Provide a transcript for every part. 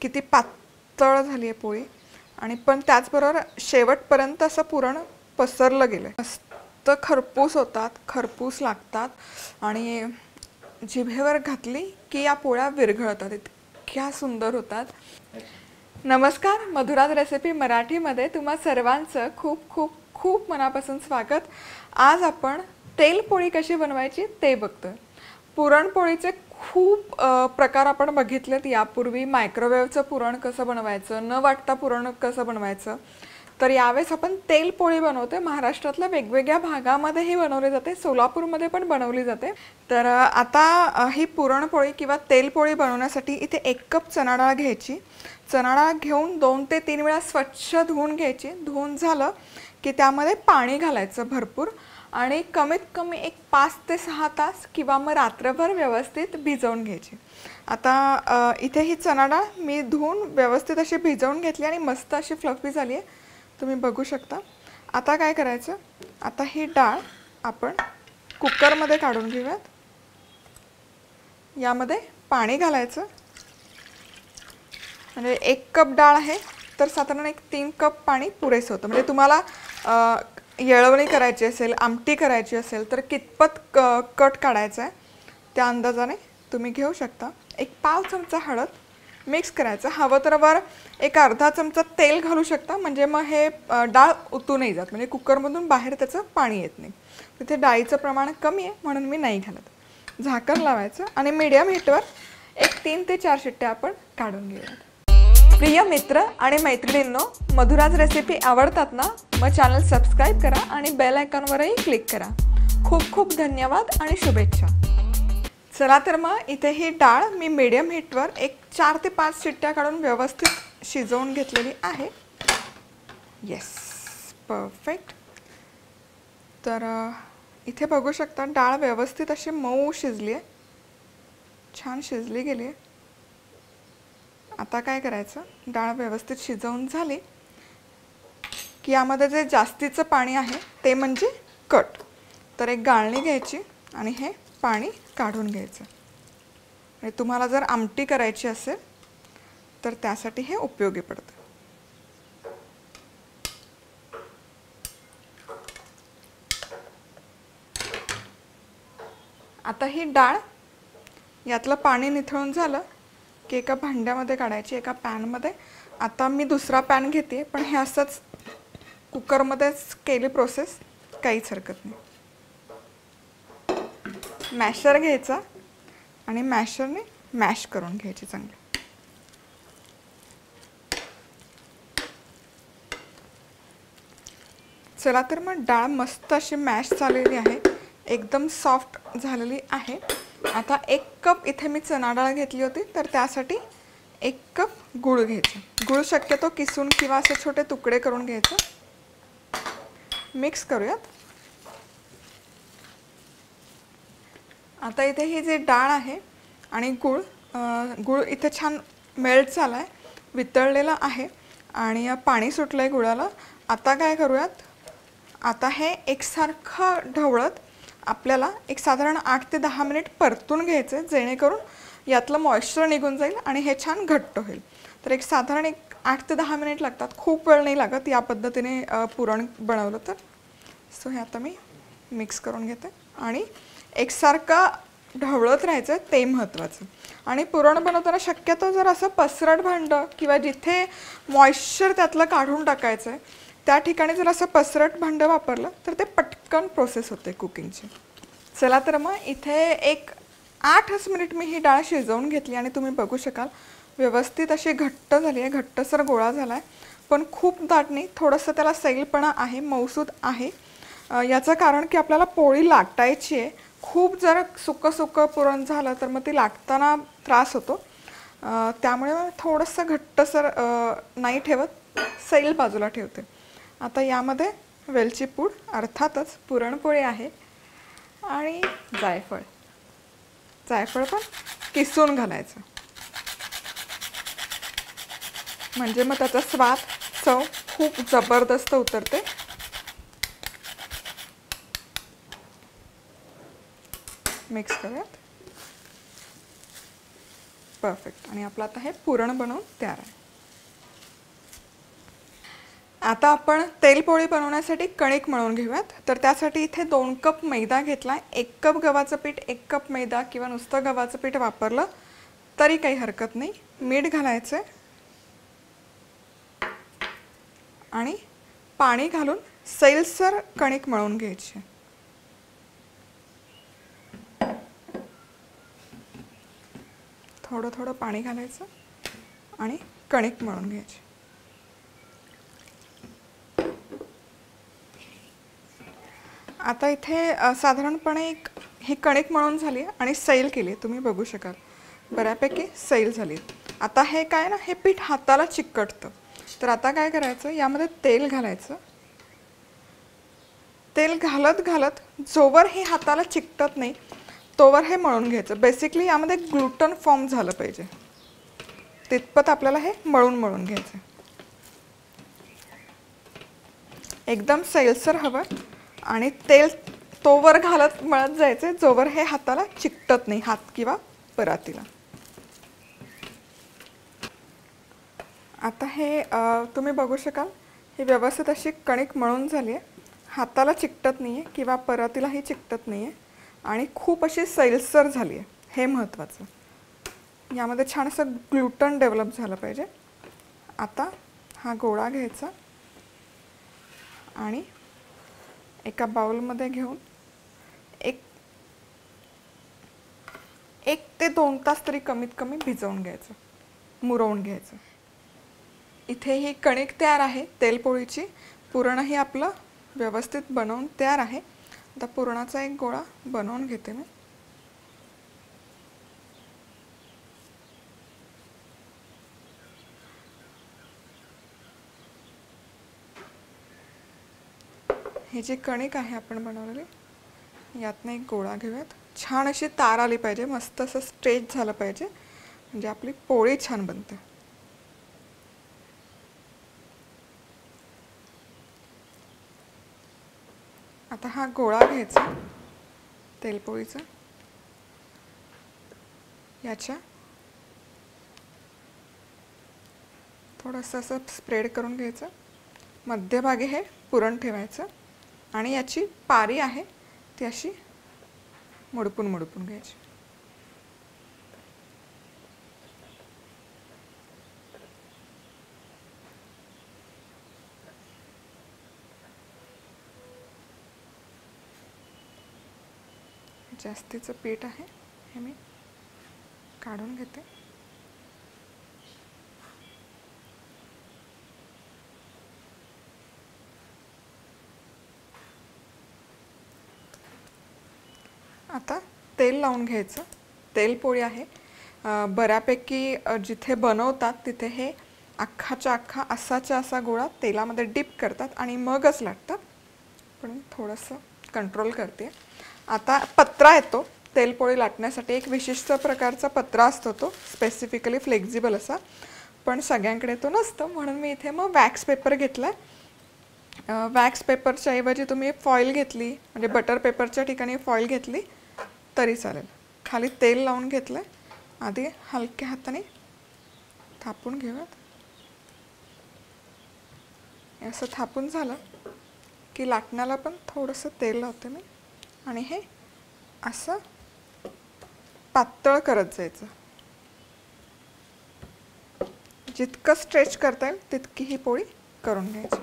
किती पातळ झाली आहे पोळी आणि पण त्याचबरोबर शेवटपर्यंत असं पुरण पसरलं गेलं आहे. मस्त खरपूस होतात, खरपूस लागतात आणि जिभेवर घातली की या पोळ्या विरघळतात, इतक्या सुंदर होतात. नमस्कार, मधुराज रेसिपी मराठीमध्ये तुम्हा सर्वांचं खूप खूप खूप मनापासून स्वागत. आज आपण तेलपोळी कशी बनवायची ते बघतोय. पुरणपोळीचे खूप प्रकार आपण बघितलेत यापूर्वी. मायक्रोवेव्हचं पुरण कसं बनवायचं, न वाटता पुरण कसं बनवायचं. तर यावेळेस आपण तेलपोळी बनवतोय. महाराष्ट्रातल्या वेगवेगळ्या भागामध्ये ही बनवली जाते, सोलापूरमध्ये पण बनवली जाते. तर आता ही पुरणपोळी किंवा तेलपोळी बनवण्यासाठी इथे 1 कप चणा डाळ घ्यायची. चणा डाळ घेऊन 2 ते 3 वेळा स्वच्छ धुवून घ्यायची. धुवून झालं की त्यामध्ये पाणी घालायचं भरपूर आणि कमीत कमी एक 5 ते 6 तास किंवा मग रात्रभर व्यवस्थित भिजवून घ्यायची. आता इथे ही चणा डाळ मी धुवून व्यवस्थित अशी भिजवून घेतली आणि मस्त अशी फ्लफी झाली आहे, तुम्ही बघू शकता. आता काय करायचं, आता ही डाळ आपण कुकरमध्ये काढून घेऊयात. यामध्ये पाणी घालायचं. म्हणजे 1 कप डाळ आहे तर साधारण एक 3 कप पाणी पुरेसं होतं. म्हणजे तुम्हाला येळवणी करायची असेल, आमटी करायची असेल तर कितपत कट काढायचा आहे त्या अंदाजाने तुम्ही घेऊ शकता. एक पाव चमचा हळद मिक्स करायचं. हवं तर वर एक अर्धा चमचा तेल घालू शकता, म्हणजे मग हे डाळ उतू नाही जात, म्हणजे कुकरमधून बाहेर त्याचं पाणी येत नाही. तिथे डाळीचं प्रमाण कमी आहे म्हणून मी नाही घालत. झाकण लावायचं आणि मीडियम हीटवर एक 3 ते 4 शिट्ट्या आपण काढून घेऊयात. प्रिय मित्र आणि मैत्रिणींनो, मधुराज रेसिपी आवडतात ना, मग चॅनल सबस्क्राईब करा आणि बेल आयकॉनवरही क्लिक करा. खूप खूप धन्यवाद आणि शुभेच्छा. चला तर मग इथे ही डाळ मी मीडियम हीटवर एक 4 ते 5 शिट्ट्या काढून व्यवस्थित शिजवून घेतलेली आहे. Yes, perfect. तर इथे बघू शकता डाळ व्यवस्थित अशी मऊ शिजली आहे, छान शिजली गेली आहे. आता काय करायचं, डाळ व्यवस्थित शिजवून झाली की यामध्ये जे जास्तीचं पाणी आहे ते म्हणजे कट. तर एक गाळणी घ्यायची आणि हे पाणी काढून घ्यायचं. आणि तुम्हाला जर आमटी करायची असेल तर त्यासाठी हे उपयोगी पडतं. आता ही डाळ यातलं पाणी निथळून झालं की एका भांड्यामध्ये काढायची, एका पॅनमध्ये. आता मी दुसरा पॅन घेते, पण हे असंच कुकरमध्येच केली प्रोसेस, काहीच हरकत नाही. मॅशर घ्यायचा आणि मॅशरने मॅश करून घ्यायची चांगली. चला तर मग डाळ मस्त अशी मॅश झालेली आहे, एकदम सॉफ्ट झालेली आहे. आता 1 कप इथे मी चणा डाळ घेतली होती, तर त्यासाठी 1 कप गूळ घ्यायचा. गूळ शक्यतो किसून किंवा असे छोटे तुकडे करून घ्यायचं. मिक्स करूयात. आता इथे ही जी डाळ आहे आणि गूळ इथे छान मेल्ट झाला आहे, वितळलेला आहे आणि पाणी सुटलं आहे गुळाला. आता काय करूयात, आता हे एकसारखं ढवळत आपल्याला एक साधारण 8 ते 10 मिनिट परतून घ्यायचं, जेणेकरून यातलं मॉइश्चर निघून जाईल आणि हे छान घट्ट होईल. तर एक साधारण 8 ते 10 मिनिट लागतात, खूप वेळ नाही लागत या पद्धतीने पुरण बनवलं तर. सो हे आता मी मिक्स करून घेते आणि एकसारखं ढवळत राहायचं, ते महत्त्वाचं. आणि पुरण बनवताना शक्यतो जर असं पसरट भांडं किंवा जिथे मॉइश्चर त्यातलं काढून टाकायचं आहे त्या ठिकाणी जर असं पसरट भांडं वापरलं तर ते पटकन प्रोसेस होते कुकिंगची. चला तर मग इथे एक 8 मिनिट मी ही डाळ शिजवून घेतली आणि तुम्ही बघू शकाल व्यवस्थित अशी घट्ट झाली आहे, घट्टसर गोळा झाला आहे, पण खूप दाट नाही, थोडंसं त्याला सैलपणा आहे, मऊसूद आहे. याचं कारण की आपल्याला पोळी लाटायची आहे. खूप जर सुकं पुरण झालं तर मग ती लाटताना त्रास होतो, त्यामुळे थोडंसं घट्टसर नाही ठेवत, सैल बाजूला ठेवते. आता यामध्ये वेलची पूड, अर्थातच पुरणपोळी आहे, आणि जायफळ पण किसून घालायचं, म्हणजे मग त्याचा स्वाद, चव खूप जबरदस्त उतरते. मिक्स करूयात. परफेक्ट. आणि आपलं आता हे पुरण बनवून तयार आहे. आता आपण तेलपोळी बनवण्यासाठी कणिक मळून घेऊयात. तर त्यासाठी इथे 2 कप मैदा घेतला. 1 कप गव्हाचं पीठ, 1 कप मैदा किंवा नुसतं गव्हाचं पीठ वापरलं तरी काही हरकत नाही. मीठ घालायचं आणि पाणी घालून सैलसर कणिक मळून घ्यायची. थोडं थोडं पाणी घालायचं आणि कणिक मळून घ्यायची. आता इथे साधारणपणे ही कणिक मळून झाली आणि सैल केली. तुम्ही बघू शकाल बऱ्यापैकी सैल झाली. आता हे काय ना, हे पीठ हाताला चिकटतं. तर आता काय करायचं, यामध्ये तेल घालायचं. तेल घालत घालत जोवर हे हाताला चिकटत नाही तोवर हे मळून घ्यायचं. बेसिकली यामध्ये ग्लुटन फॉर्म झालं पाहिजे तितपत आपल्याला हे मळून घ्यायचं. एकदम सैलसर हवं आणि तेल तोवर घालत मळत जायचे जोवर हे हाताला चिकटत नाही, हात किंवा परातीला. आता हे तुम्ही बघू शकाल ही व्यवस्थित अशी कणिक मळून झाली आहे. हाताला चिकटत नाही आहे किंवा परातीलाही चिकटत नाही आहे आणि खूप अशी सैलसर झाली आहे. हे महत्त्वाचं. यामध्ये छान असं ग्लुटन डेव्हलप झालं पाहिजे. आता हा गोळा घ्यायचा आणि एका बाउलमध्ये घेऊन एक ते 2 तास तरी कमीत कमी भिजवून घ्यायचं, मुरवून घ्यायचं. इथे ही कणिक तयार आहे तेलपोळीची. पुरणही आपलं व्यवस्थित बनवून तयार आहे. आता पुरणाचा एक गोळा बनवून घेते मी. हे जे कणिक आहे आपण बनवलेली यातनं एक गोळा घेऊयात. छान अशी तार आली पाहिजे, मस्त असं स्ट्रेच झालं पाहिजे म्हणजे आपली पोळी छान बनते. आता हा गोळा घ्यायचा तेलपोळीचा. याच्या थोडंसं असं स्प्रेड करून घ्यायचं. मध्यभागी हे पुरण ठेवायचं आणि याची पारी आहे ती अशी मोडपून घ्यायची. जास्तीचं पीठ आहे हे मी काढून घेते. आता तेल लावून घ्यायचं. तेलपोळी आहे बऱ्यापैकी जिथे बनवतात तिथे हे अख्खाच्या अख्खा असाच्या असा गोळा तेलामध्ये डिप करतात आणि मगच लाटतात. पण थोडंसं कंट्रोल करते. आता पत्रा येतो तेलपोळी लाटण्यासाठी. एक विशिष्ट प्रकारचा पत्रा असतो, तो स्पेसिफिकली फ्लेक्झिबल असा, पण सगळ्यांकडे तो नसतो. म्हणून मी इथे मग वॅक्स पेपर घेतला आहे. वॅक्स पेपरच्या ऐवजी तुम्ही फॉईल घेतली म्हणजे बटर पेपरच्या ठिकाणी फॉईल घेतली तरी चालेल. खाली तेल लावून घेतलं आहे. आधी हलक्या हाताने थापून घेऊयात. असं थापून झालं की लाटण्याला पण थोडंसं तेल लावते मी आणि हे असं पातळ करत जायचं. जितकं स्ट्रेच करता येईल तितकी ही पोळी करून घ्यायची.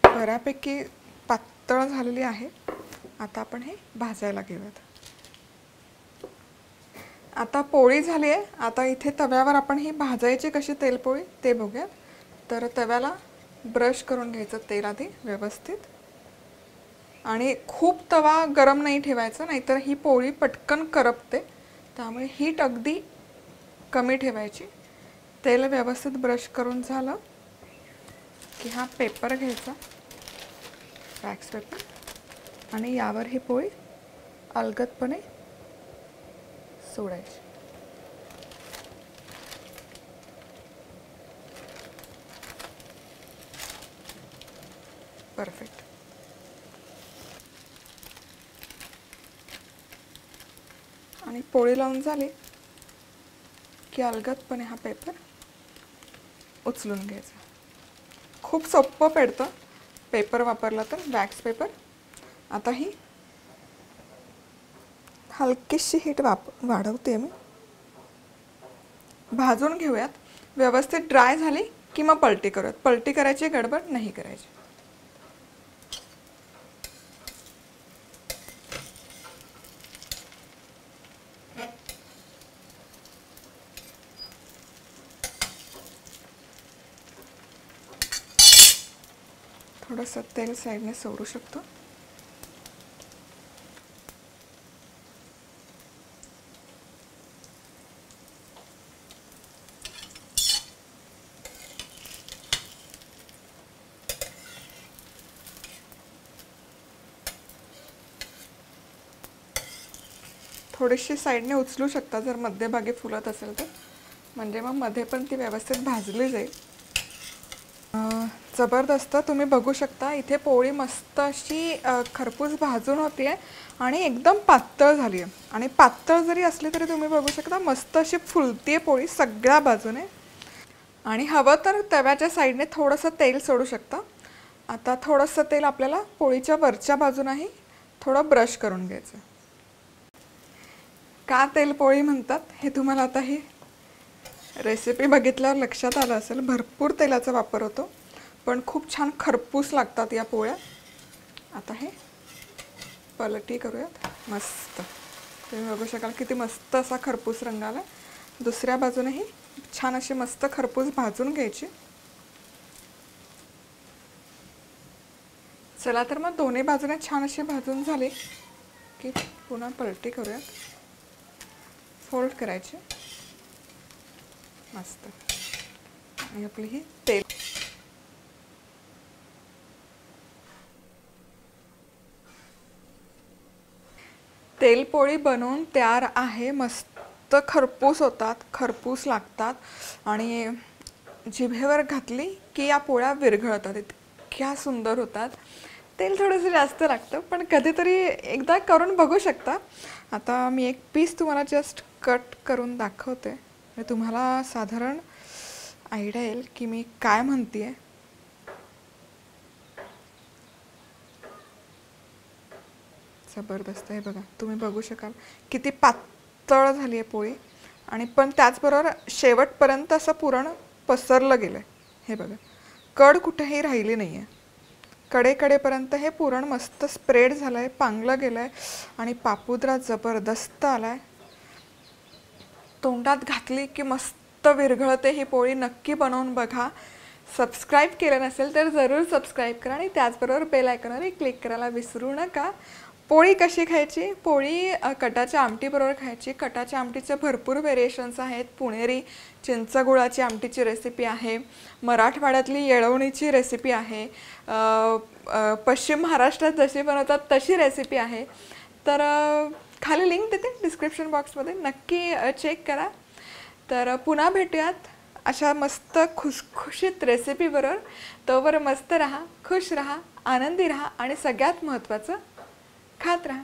बऱ्यापैकी पातळ झालेली आहे. आता आपण हे भाजायला घेऊयात. आता पोळी झाली आहे. आता इथे तव्यावर आपण ही भाजायची कशी तेलपोळी ते बघूयात. तर तव्याला ब्रश करून घ्यायचं तेल आधी व्यवस्थित आणि खूप तवा गरम नाही ठेवायचा, नाहीतर ही पोळी पटकन करपते. त्यामुळे हीट अगदी कमी ठेवायची. तेल व्यवस्थित ब्रश करून झालं की हा पेपर घ्यायचा, वॅक्स पेपर, आणि यावर ही पोळी अलगदपणे सोडायची. परफेक्ट. आणि पोळी लावून झाली की अलगदपणे हा पेपर उचलून घ्यायचा. खूप सोपं पडतं पेपर वापरला तर, वॅक्स पेपर. आता ही हलकीशी हीट वाढवते मी. भाजून घेऊयात. व्यवस्थित ड्राय झाली की मग पलटी करूयात. पलटी करायची, गडबड नाही करायची. थोडंसं तेल साईडने सोडू शकतो. थोडीशी साईडने उचलू शकता जर मध्यभागी फुलत असेल तर, म्हणजे मग मध्ये पण ती व्यवस्थित भाजली जाईल. जबरदस्त. तुम्ही बघू शकता इथे पोळी मस्त अशी खरपूस भाजून होती आहे आणि एकदम पातळ झाली आहे. आणि पातळ जरी असली तरी तुम्ही बघू शकता मस्त अशी फुलती आहे पोळी सगळ्या बाजूने. आणि हवं तर तव्याच्या साईडने थोडंसं तेल सोडू शकता. आता थोडंसं तेल आपल्याला पोळीच्या वरच्या बाजूनही थोडं ब्रश करून घ्यायचं. का तेल पोळी म्हणतात हे तुम्हाला आता ही रेसिपी बघितल्यावर लक्षात आलं असेल. भरपूर तेलाचा वापर होतो पण खूप छान खरपूस लागतात या पोळ्या. आता हे पलटी करूयात. मस्त. तुम्ही बघू शकाल किती मस्त असा खरपूस रंग आला. दुसऱ्या बाजूनेही छान अशी मस्त खरपूस भाजून घ्यायची. चला तर मग दोन्ही बाजूने छान अशी भाजून झाली की पुन्हा पलटी करूयात. फोल्ड करायची. मस्त. आणि आपली ही तेलपोळी बनवून तयार आहे. मस्त खरपूस होतात, खरपूस लागतात आणि जिभेवर घातली की या पोळ्या विरघळतात. इतक्या सुंदर होतात. तेल थोडंसं जास्त लागतं पण कधीतरी एकदा करून बघू शकता. आता मी एक पीस तुम्हाला जस्ट कट करून दाखवते. तुम्हाला साधारण आयडिया येईल की मी काय म्हणते. जबरदस्त आहे बघा. तुम्ही बघू शकाल किती पातळ झाली आहे पोळी आणि पण त्याचबरोबर शेवटपर्यंत असं पुरण पसरलं गेलं आहे. हे बघा, कड कुठेही राहिली नाही आहे. कडेकडेपर्यंत हे पुरण मस्त स्प्रेड झालं आहे, पांगलं गेलं आहे आणि पापुद्रा जबरदस्त आला आहे. तोंडात घातली की मस्त विरघळते ही पोळी. नक्की बनवून बघा. सबस्क्राईब केलं नसेल तर जरूर सबस्क्राईब करा आणि त्याचबरोबर बेल आयकॉनवर क्लिक करायला विसरू नका. पोळी कशी खायची? पोळी कटाच्या आमटीबरोबर खायची. कटाच्या आमटीचे भरपूर व्हेरिएशन्स आहेत. पुणेरी चिंचगुळाची आमटीची रेसिपी आहे, मराठवाड्यातली येळवणीची रेसिपी आहे, पश्चिम महाराष्ट्रात जशी बनवतात तशी रेसिपी आहे. तर खाली लिंक देते डिस्क्रिप्शन बॉक्समध्ये, नक्की चेक करा. तर पुन्हा भेटूयात अशा मस्त खुसखुशीत रेसिपीबरोबर. तोवर मस्त राहा, खुश राहा, आनंदी राहा आणि सगळ्यात महत्त्वाचं खात राहा.